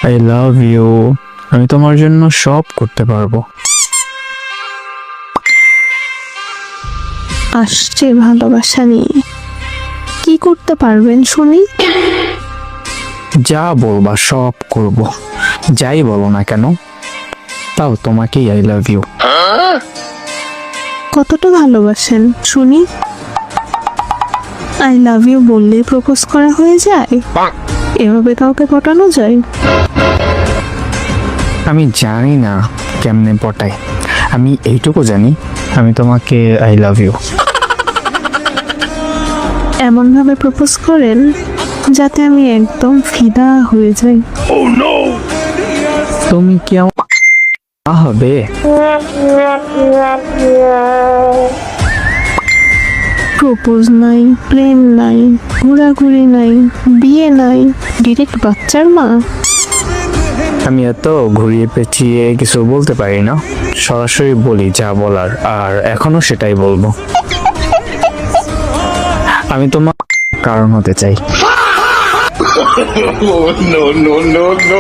I love you. আমি তোমার জন্য সব করতে পারবো। আসছে ভালোবাসা নিয়ে, কি করতে পারবেন শুনি? যা বলবা সব করব, যাই বলো না কেন, তাও তোমাকেই আই লাভ ইউ। কতটা ভালোবাসেন শুনি? আই লাভ ইউ বললে প্রপোজ করা হয়ে যায়? এভাবে কাউকে পটানো যায়? আমি জানি না কেমনে পটাই, আমি এইটুকু জানি আমি তোমাকে আই লাভ ইউ। এমন ভাবে প্রপোজ করেন যাতে আমি একদম ফিদা হয়ে যাই। তুমি কি আমার মা হবে? প্রপোজ নাই, প্রেম নাই, ঘোরাঘুরি নাই, বিয়ে নাই, ডিরেক্ট বাচ্চার মা। আমি এত ঘুরিয়ে পেঁচিয়ে কিছু বলতে পারি না, সরাসরি বলি যা বলার, আর এখনো সেটাই বলবো। আমি তোমার কারণ হতে চাই। no, no, no, no.